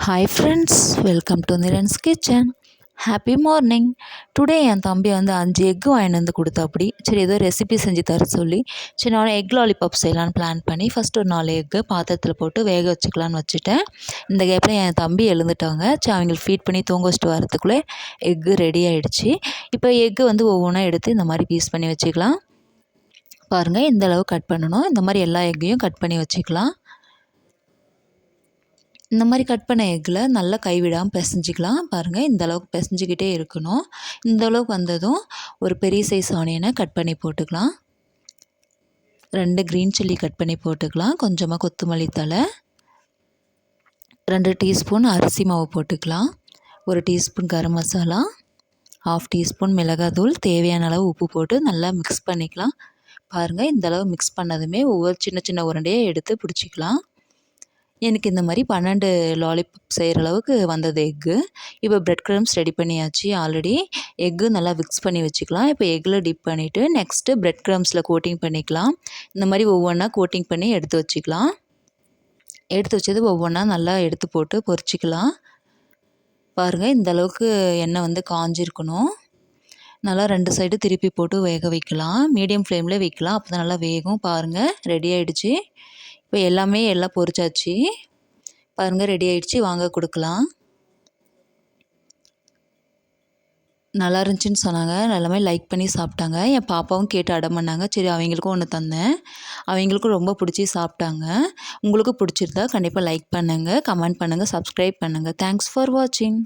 Hi friends, welcome to Niran's kitchen. Happy morning. Today என் தம்பி வந்து 5 எக்கு வாங்கிட்டு வந்து கொடுத்தாப்படி. சரி ஏதோ ரெசிபி செஞ்சு தர சொல்லி சரி நான் எக் லாலிபாப் செய்யலான்னு பிளான் பண்ணி ஃபஸ்ட்டு ஒரு 4 எக்கு பாத்திரத்தில் போட்டு வேக வச்சுக்கலான்னு வச்சுட்டேன். இந்த கேப்பில் என் தம்பி எழுந்துட்டாங்க. சரி அவங்களுக்கு ஃபீட் பண்ணி தூங்க வச்சுட்டு வரத்துக்குள்ளே எக்கு ரெடி ஆகிடுச்சு. இப்போ எக்கு வந்து ஒவ்வொன்றா எடுத்து இந்த மாதிரி பீஸ் பண்ணி வச்சுக்கலாம். பாருங்கள், இந்த அளவு கட் பண்ணணும். இந்த மாதிரி எல்லா எக்கையும் கட் பண்ணி வச்சுக்கலாம். இந்த மாதிரி கட் பண்ண எக்கில் நல்லா கைவிடாமல் பிசைஞ்சிக்கலாம். பாருங்கள், இந்த அளவுக்கு பிசைஞ்சிக்கிட்டே இருக்கணும். இந்த அளவுக்கு வந்ததும் ஒரு பெரிய சைஸ் ஆனியனை கட் பண்ணி போட்டுக்கலாம். 2 க்ரீன் சில்லி கட் பண்ணி போட்டுக்கலாம். கொஞ்சமாக கொத்தமல்லி தழை, 2 டீஸ்பூன் அரிசி மாவு போட்டுக்கலாம். 1 டீஸ்பூன் கரம் மசாலா, 1/2 டீஸ்பூன் மிளகாத்தூள், தேவையான அளவு உப்பு போட்டு நல்லா மிக்ஸ் பண்ணிக்கலாம். பாருங்கள், இந்த அளவு மிக்ஸ் பண்ணதுமே ஒவ்வொரு சின்ன சின்ன உருண்டையாக எடுத்து பிடிச்சிக்கலாம். எனக்கு இந்த மாதிரி 12 லாலிபாப் செய்கிற அளவுக்கு வந்தது எக்கு. இப்போ பிரெட் க்ரம்ஸ் ரெடி பண்ணியாச்சு. ஆல்ரெடி எக்கு நல்லா மிக்ஸ் பண்ணி வச்சுக்கலாம். இப்போ எக்கில் டிப் பண்ணிவிட்டு நெக்ஸ்ட்டு பிரெட் க்ரம்ஸில் கோட்டிங் பண்ணிக்கலாம். இந்த மாதிரி ஒவ்வொன்றா கோட்டிங் பண்ணி எடுத்து வச்சுக்கலாம். எடுத்து வச்சது ஒவ்வொன்றா நல்லா எடுத்து போட்டு பொரிச்சிக்கலாம். பாருங்கள், இந்த அளவுக்கு எண்ணெய் வந்து காஞ்சிருக்கணும். நல்லா 2 சைடு திருப்பி போட்டு வேக வைக்கலாம். மீடியம் ஃப்ளேமில் வைக்கலாம். அப்போ தான் நல்லா வேகும். பாருங்கள், ரெடி ஆகிடுச்சு. இப்போ எல்லாம் பொரிச்சாச்சு. பாருங்கள், ரெடி ஆகிடுச்சு. வாங்க கொடுக்கலாம். நல்லா இருந்துச்சுன்னு சொன்னாங்க. எல்லாமே லைக் பண்ணி சாப்பிட்டாங்க. என் பாப்பாவும் கேட்டு அடம் பண்ணாங்க. சரி அவங்களுக்கும் ஒன்று தந்தேன். அவங்களுக்கும் ரொம்ப பிடிச்சி சாப்பிட்டாங்க. உங்களுக்கும் பிடிச்சிருந்தா கண்டிப்பாக லைக் பண்ணுங்கள், கமெண்ட் பண்ணுங்கள், சப்ஸ்கிரைப் பண்ணுங்கள். தேங்க்ஸ் ஃபார் வாட்சிங்.